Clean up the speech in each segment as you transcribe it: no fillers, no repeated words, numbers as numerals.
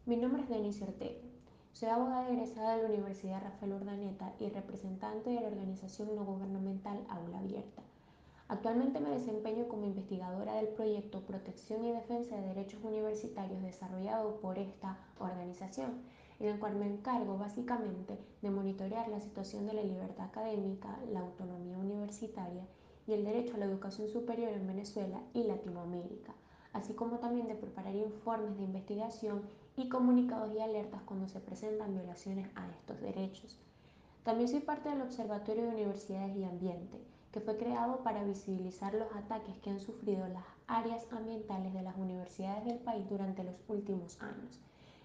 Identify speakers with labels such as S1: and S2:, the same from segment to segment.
S1: Mi nombre es Denise Ortega. Soy abogada egresada de la Universidad Rafael Urdaneta y representante de la organización no gubernamental Aula Abierta. Actualmente me desempeño como investigadora del proyecto Protección y Defensa de Derechos Universitarios desarrollado por esta organización, en el cual me encargo básicamente de monitorear la situación de la libertad académica, la autonomía universitaria y el derecho a la educación superior en Venezuela y Latinoamérica, así como también de preparar informes de investigación y comunicados y alertas cuando se presentan violaciones a estos derechos. También soy parte del Observatorio de Universidades y Ambiente, que fue creado para visibilizar los ataques que han sufrido las áreas ambientales de las universidades del país durante los últimos años,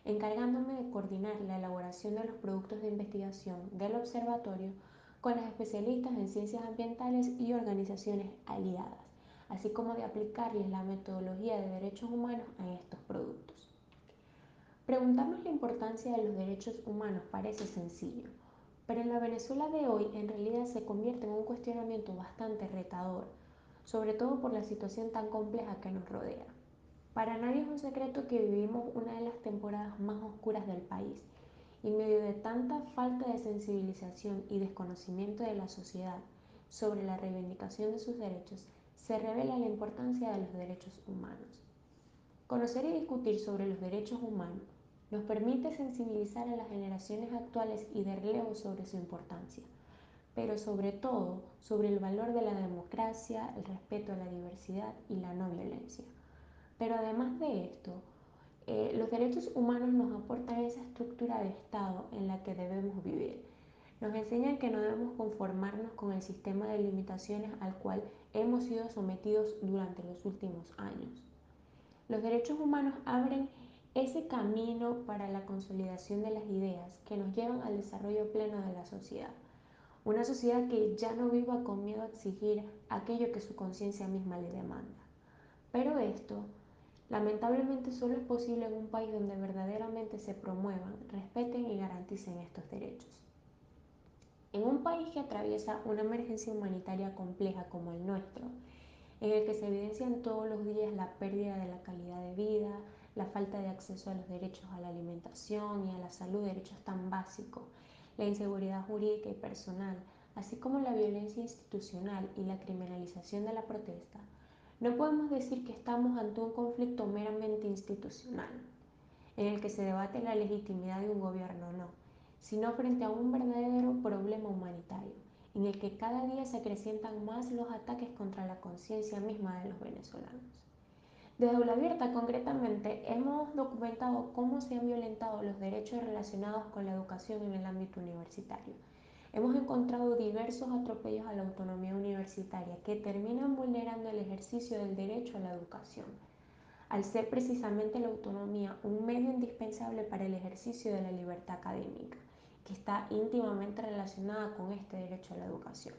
S1: encargándome de coordinar la elaboración de los productos de investigación del observatorio con las especialistas en ciencias ambientales y organizaciones aliadas, así como de aplicarles la metodología de derechos humanos a estos productos. Preguntarnos la importancia de los derechos humanos parece sencillo, pero en la Venezuela de hoy en realidad se convierte en un cuestionamiento bastante retador, sobre todo por la situación tan compleja que nos rodea. Para nadie es un secreto que vivimos una de las temporadas más oscuras del país, y en medio de tanta falta de sensibilización y desconocimiento de la sociedad sobre la reivindicación de sus derechos, se revela la importancia de los derechos humanos. Conocer y discutir sobre los derechos humanos nos permite sensibilizar a las generaciones actuales y de relevo sobre su importancia, pero sobre todo sobre el valor de la democracia, el respeto a la diversidad y la no violencia. Pero además de esto, los derechos humanos nos aportan esa estructura de Estado en la que debemos vivir. Nos enseñan que no debemos conformarnos con el sistema de limitaciones al cual hemos sido sometidos durante los últimos años. Los derechos humanos abren ese camino para la consolidación de las ideas que nos llevan al desarrollo pleno de la sociedad. Una sociedad que ya no viva con miedo a exigir aquello que su conciencia misma le demanda. Pero esto, lamentablemente, solo es posible en un país donde verdaderamente se promuevan, respeten y garanticen estos derechos. En un país que atraviesa una emergencia humanitaria compleja como el nuestro, en el que se evidencian todos los días la pérdida de la calidad de vida, la falta de acceso a los derechos a la alimentación y a la salud, derechos tan básicos, la inseguridad jurídica y personal, así como la violencia institucional y la criminalización de la protesta, no podemos decir que estamos ante un conflicto meramente institucional, en el que se debate la legitimidad de un gobierno o no, sino frente a un verdadero problema humanitario, en el que cada día se acrecientan más los ataques contra la conciencia misma de los venezolanos. Desde Aula Abierta, concretamente, hemos documentado cómo se han violentado los derechos relacionados con la educación en el ámbito universitario. Hemos encontrado diversos atropellos a la autonomía universitaria que terminan vulnerando el ejercicio del derecho a la educación, al ser precisamente la autonomía un medio indispensable para el ejercicio de la libertad académica, que está íntimamente relacionada con este derecho a la educación.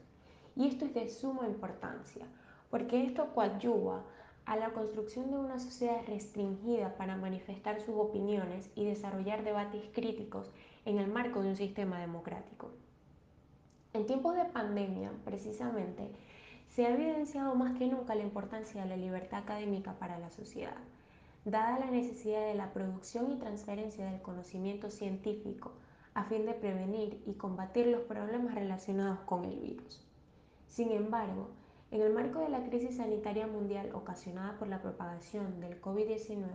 S1: Y esto es de suma importancia, porque esto coadyuva a la construcción de una sociedad restringida para manifestar sus opiniones y desarrollar debates críticos en el marco de un sistema democrático. En tiempos de pandemia, precisamente, se ha evidenciado más que nunca la importancia de la libertad académica para la sociedad, dada la necesidad de la producción y transferencia del conocimiento científico a fin de prevenir y combatir los problemas relacionados con el virus. Sin embargo, en el marco de la crisis sanitaria mundial ocasionada por la propagación del COVID-19,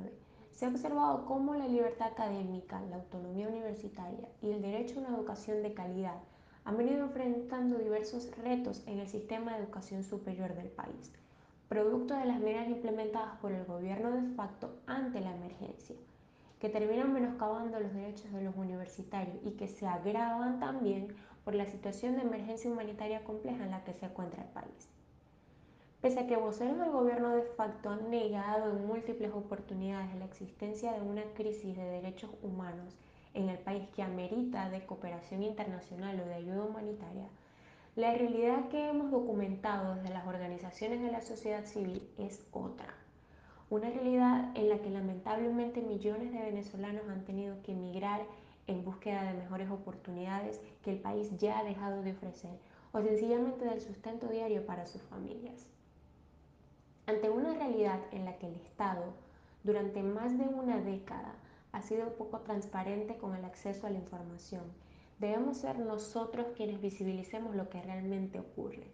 S1: se ha observado cómo la libertad académica, la autonomía universitaria y el derecho a una educación de calidad han venido enfrentando diversos retos en el sistema de educación superior del país, producto de las medidas implementadas por el gobierno de facto ante la emergencia, que terminan menoscabando los derechos de los universitarios y que se agravan también por la situación de emergencia humanitaria compleja en la que se encuentra el país. Pese a que voceros del gobierno de facto han negado en múltiples oportunidades la existencia de una crisis de derechos humanos en el país que amerita de cooperación internacional o de ayuda humanitaria, la realidad que hemos documentado desde las organizaciones de la sociedad civil es otra. Una realidad en la que lamentablemente millones de venezolanos han tenido que emigrar en búsqueda de mejores oportunidades que el país ya ha dejado de ofrecer o sencillamente del sustento diario para sus familias. Ante una realidad en la que el Estado, durante más de una década, ha sido poco transparente con el acceso a la información. Debemos ser nosotros quienes visibilicemos lo que realmente ocurre.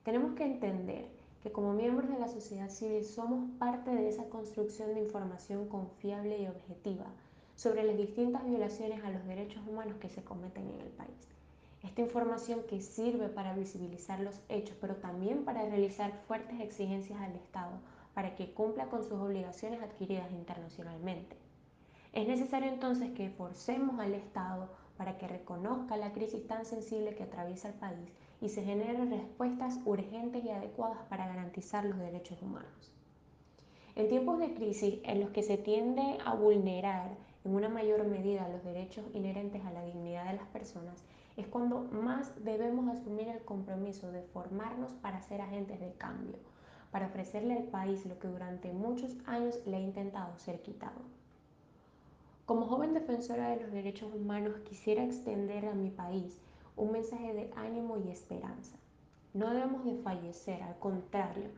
S1: Tenemos que entender que como miembros de la sociedad civil somos parte de esa construcción de información confiable y objetiva sobre las distintas violaciones a los derechos humanos que se cometen en el país. Esta información que sirve para visibilizar los hechos, pero también para realizar fuertes exigencias al Estado para que cumpla con sus obligaciones adquiridas internacionalmente. Es necesario entonces que forcemos al Estado para que reconozca la crisis tan sensible que atraviesa el país y se generen respuestas urgentes y adecuadas para garantizar los derechos humanos. En tiempos de crisis en los que se tiende a vulnerar en una mayor medida los derechos inherentes a la dignidad de las personas, es cuando más debemos asumir el compromiso de formarnos para ser agentes de cambio, para ofrecerle al país lo que durante muchos años le ha intentado ser quitado. Como joven defensora de los derechos humanos, quisiera extender a mi país un mensaje de ánimo y esperanza. No debemos de fallecer, al contrario,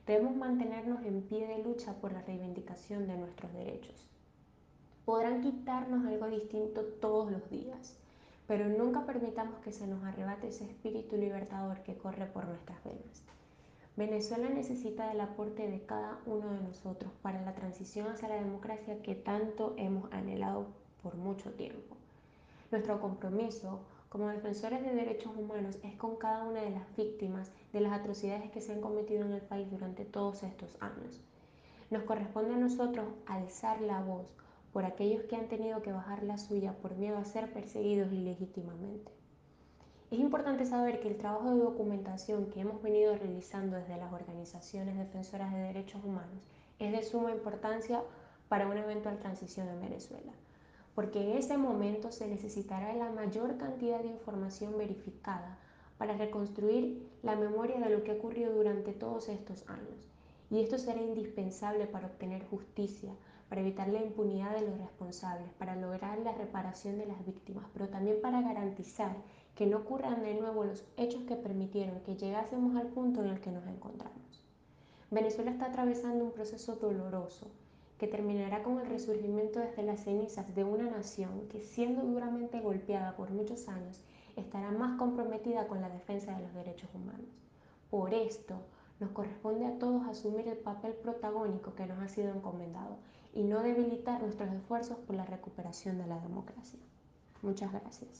S1: debemos mantenernos en pie de lucha por la reivindicación de nuestros derechos. Podrán quitarnos algo distinto todos los días, pero nunca permitamos que se nos arrebate ese espíritu libertador que corre por nuestras venas. Venezuela necesita del aporte de cada uno de nosotros para la transición hacia la democracia que tanto hemos anhelado por mucho tiempo. Nuestro compromiso como defensores de derechos humanos es con cada una de las víctimas de las atrocidades que se han cometido en el país durante todos estos años. Nos corresponde a nosotros alzar la voz por aquellos que han tenido que bajar la suya por miedo a ser perseguidos ilegítimamente. Es importante saber que el trabajo de documentación que hemos venido realizando desde las organizaciones defensoras de derechos humanos es de suma importancia para una eventual transición en Venezuela, porque en ese momento se necesitará la mayor cantidad de información verificada para reconstruir la memoria de lo que ha ocurrido durante todos estos años. Y esto será indispensable para obtener justicia, para evitar la impunidad de los responsables, para lograr la reparación de las víctimas, pero también para garantizar que no ocurran de nuevo los hechos que permitieron que llegásemos al punto en el que nos encontramos. Venezuela está atravesando un proceso doloroso que terminará con el resurgimiento desde las cenizas de una nación que, siendo duramente golpeada por muchos años, estará más comprometida con la defensa de los derechos humanos. Por esto, nos corresponde a todos asumir el papel protagónico que nos ha sido encomendado y no debilitar nuestros esfuerzos por la recuperación de la democracia. Muchas gracias.